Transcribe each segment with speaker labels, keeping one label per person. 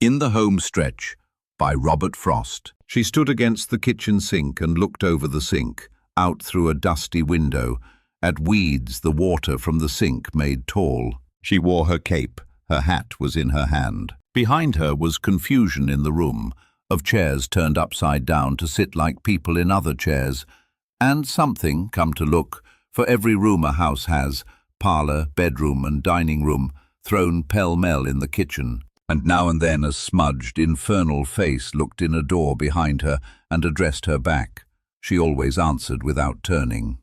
Speaker 1: In the Home Stretch by Robert Frost. She stood against the kitchen sink and looked over the sink, out through a dusty window, at weeds the water from the sink made tall. She wore her cape, her hat was in her hand. Behind her was confusion in the room, of chairs turned upside down to sit like people in other chairs, and something, come to look, for every room a house has, parlour, bedroom and dining room, thrown pell-mell in the kitchen. And now and then a smudged, infernal face looked in a door behind her and addressed her back. She always answered without turning.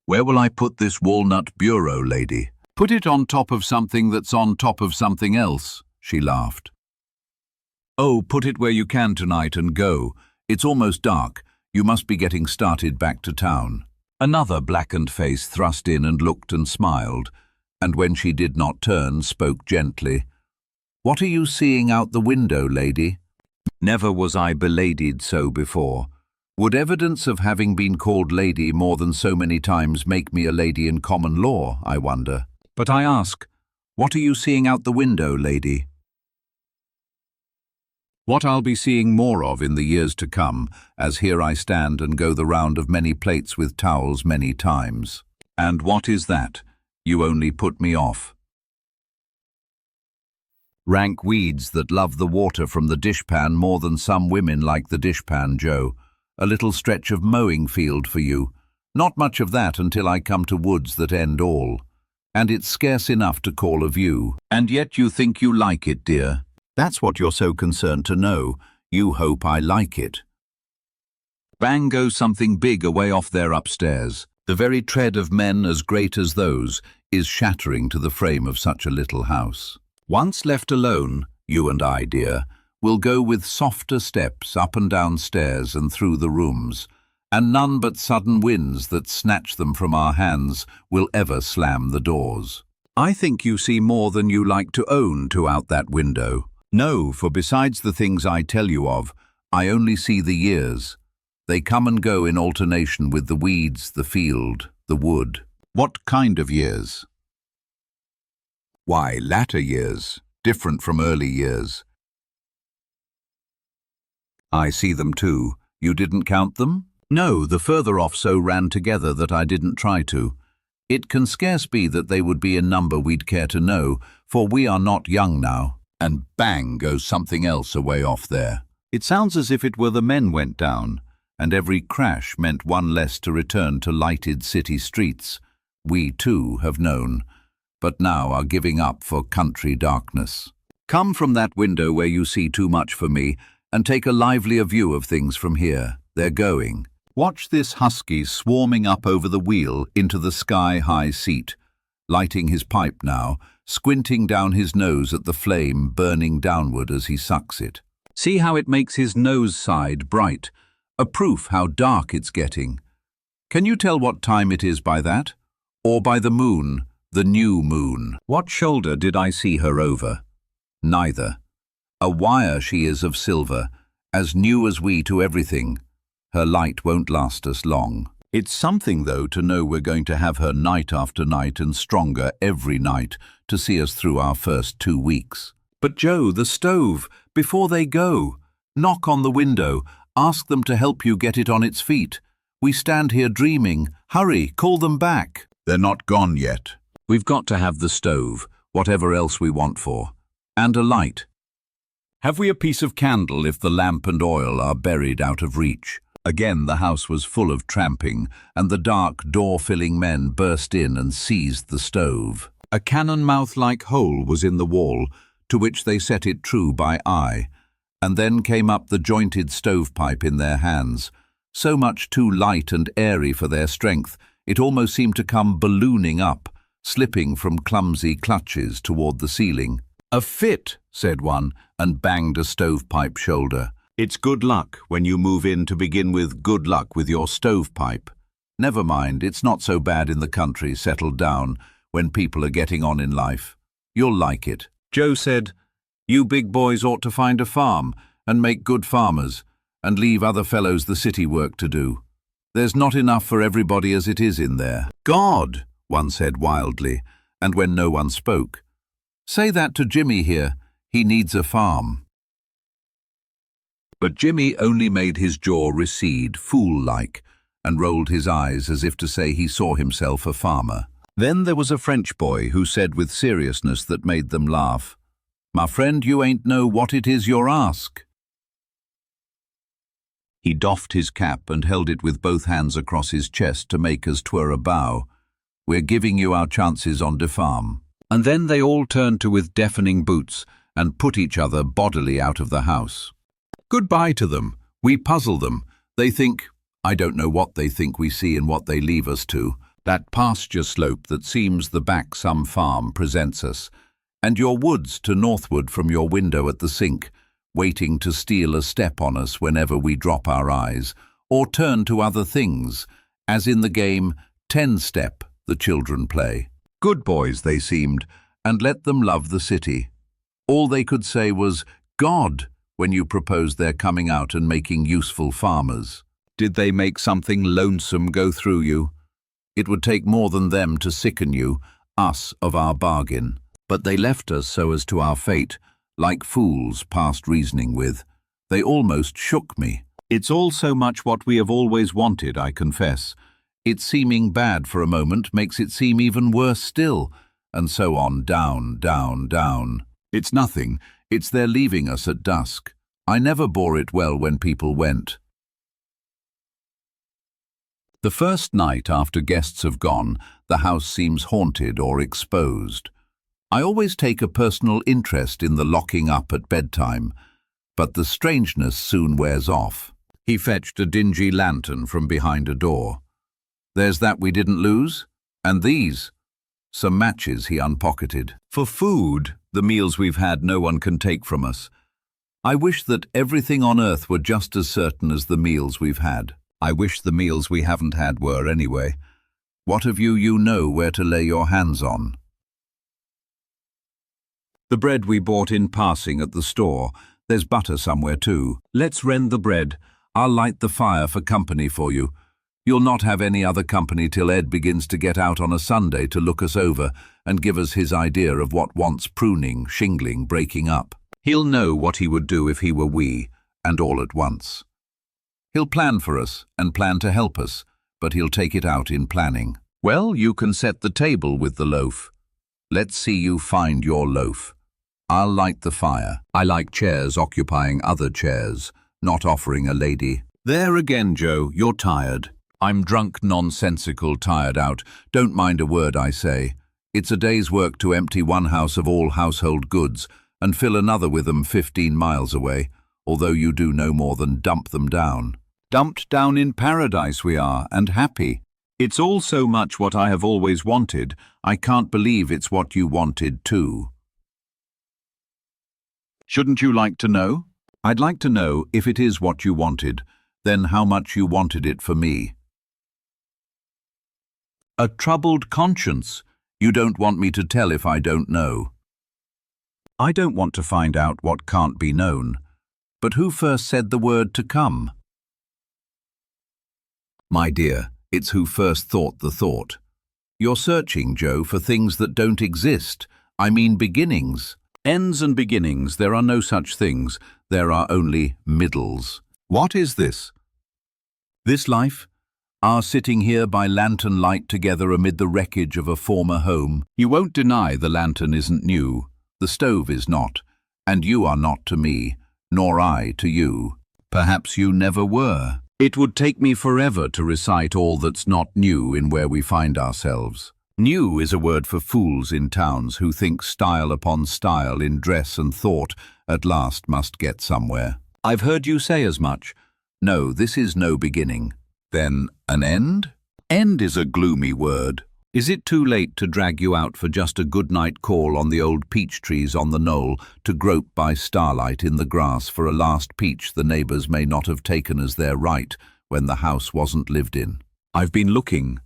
Speaker 1: "Where will I put this walnut bureau, lady?" "Put it on top of something that's on top of something else," she laughed. "Oh, put it where you can tonight and go. It's almost dark. You must be getting started back to town." Another blackened face thrust in and looked and smiled, and when she did not turn, spoke gently. "What are you seeing out the window, lady?" Never was I beladied so before. Would evidence of having been called lady more than so many times make me a lady in common law, I wonder? But I ask, what are you seeing out the window, lady? What I'll be seeing more of in the years to come, as here I stand and go the round of many plates with towels many times. And what is that? You only put me off. Rank weeds that love the water from the dishpan more than some women like the dishpan, Joe. A little stretch of mowing field for you. Not much of that until I come to woods that end all. And it's scarce enough to call a view. And yet you think you like it, dear. That's what you're so concerned to know. You hope I like it. Bang goes something big away off there upstairs. The very tread of men as great as those is shattering to the frame of such a little house. Once left alone, you and I, dear, will go with softer steps up and down stairs and through the rooms, and none but sudden winds that snatch them from our hands will ever slam the doors. I think you see more than you like to own to out that window. No, for besides the things I tell you of, I only see the years. They come and go in alternation with the weeds, the field, the wood. What kind of years? Why, latter years, different from early years. I see them too. You didn't count them? No, the further off so ran together that I didn't try to. It can scarce be that they would be in number we'd care to know, for we are not young now. And bang goes something else away off there. It sounds as if it were the men went down, and every crash meant one less to return to lighted city streets. We too have known, but now are giving up for country darkness. Come from that window where you see too much for me, and take a livelier view of things from here. They're going. Watch this husky swarming up over the wheel into the sky-high seat, lighting his pipe now, squinting down his nose at the flame burning downward as he sucks it. See how it makes his nose side bright, a proof how dark it's getting. Can you tell what time it is by that? Or by the moon, the new moon? What shoulder did I see her over? Neither. A wire she is of silver, as new as we to everything. Her light won't last us long. It's something, though, to know we're going to have her night after night and stronger every night to see us through our first 2 weeks. But Joe, the stove, before they go. Knock on the window, ask them to help you get it on its feet. We stand here dreaming. Hurry, call them back. They're not gone yet. We've got to have the stove, whatever else we want for. And a light. Have we a piece of candle if the lamp and oil are buried out of reach? Again the house was full of tramping, and the dark, door-filling men burst in and seized the stove. A cannon-mouth-like hole was in the wall, to which they set it true by eye, and then came up the jointed stovepipe in their hands, so much too light and airy for their strength, it almost seemed to come ballooning up, slipping from clumsy clutches toward the ceiling. "A fit," said one, and banged a stovepipe shoulder. It's good luck when you move in to begin with. Good luck with your stovepipe. Never mind, it's not so bad in the country, settled down, when people are getting on in life. You'll like it. Joe said, "You big boys ought to find a farm and make good farmers, and leave other fellows the city work to do. There's not enough for everybody as it is in there." "God!" one said wildly, and when no one spoke. "Say that to Jimmy here. He needs a farm. But Jimmy only made his jaw recede, fool-like, and rolled his eyes as if to say he saw himself a farmer. Then there was a French boy who said with seriousness that made them laugh, "My friend, you ain't know what it is you're ask." He doffed his cap and held it with both hands across his chest to make as 'twere a bow. "We're giving you our chances on de farm." And then they all turned to with deafening boots and put each other bodily out of the house. Goodbye to them. We puzzle them. They think, I don't know what they think we see and what they leave us to. That pasture slope that seems the back some farm presents us, and your woods to northward from your window at the sink, waiting to steal a step on us whenever we drop our eyes, or turn to other things, as in the game 10-step the children play. Good boys they seemed, and let them love the city. All they could say was, God, when you proposed their coming out and making useful farmers. Did they make something lonesome go through you? It would take more than them to sicken you, us of our bargain. But they left us so as to our fate, like fools past reasoning with. They almost shook me. It's all so much what we have always wanted, I confess. Its seeming bad for a moment makes it seem even worse still, and so on, down, down, down. It's nothing. It's their leaving us at dusk. I never bore it well when people went. The first night after guests have gone, the house seems haunted or exposed. I always take a personal interest in the locking up at bedtime, but the strangeness soon wears off. He fetched a dingy lantern from behind a door. There's that we didn't lose, and these. Some matches he unpocketed. For food, the meals we've had no one can take from us. I wish that everything on earth were just as certain as the meals we've had. I wish the meals we haven't had were anyway. What of you know where to lay your hands on? The bread we bought in passing at the store. There's butter somewhere too. Let's rend the bread. I'll light the fire for company for you. You'll not have any other company till Ed begins to get out on a Sunday to look us over and give us his idea of what wants pruning, shingling, breaking up. He'll know what he would do if he were we, and all at once. He'll plan for us and plan to help us, but he'll take it out in planning. Well, you can set the table with the loaf. Let's see you find your loaf. I'll light the fire. I like chairs occupying other chairs, not offering a lady. There again, Joe, you're tired. I'm drunk, nonsensical, tired out. Don't mind a word I say. It's a day's work to empty one house of all household goods and fill another with them 15 miles away, although you do no more than dump them down. Dumped down in paradise we are, and happy. It's all so much what I have always wanted, I can't believe it's what you wanted too. Shouldn't you like to know? I'd like to know if it is what you wanted, then how much you wanted it for me. A troubled conscience. You don't want me to tell if I don't know. I don't want to find out what can't be known. But who first said the word to come? My dear, it's who first thought the thought. You're searching, Joe, for things that don't exist. I mean beginnings. Ends and beginnings, there are no such things. There are only middles. What is this? This life? Our sitting here by lantern light together amid the wreckage of a former home. You won't deny the lantern isn't new. The stove is not. And you are not to me, nor I to you. Perhaps you never were. It would take me forever to recite all that's not new in where we find ourselves. New is a word for fools in towns who think style upon style in dress and thought at last must get somewhere. I've heard you say as much. No, this is no beginning. Then an end? End is a gloomy word. Is it too late to drag you out for just a good-night call on the old peach trees on the knoll, to grope by starlight in the grass for a last peach the neighbours may not have taken as their right when the house wasn't lived in? I've been looking.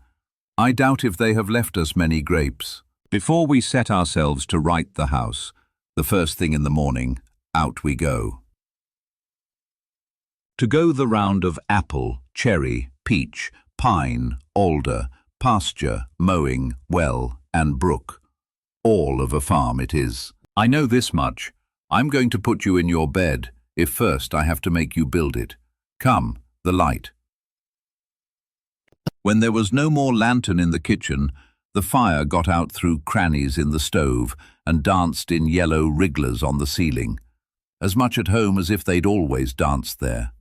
Speaker 1: I doubt if they have left us many grapes. Before we set ourselves to right the house, the first thing in the morning, out we go. To go the round of apple, cherry, peach, pine, alder, pasture, mowing, well, and brook. All of a farm it is. I know this much. I'm going to put you in your bed, if first I have to make you build it. Come, the light. When there was no more lantern in the kitchen, the fire got out through crannies in the stove and danced in yellow wrigglers on the ceiling, as much at home as if they'd always danced there.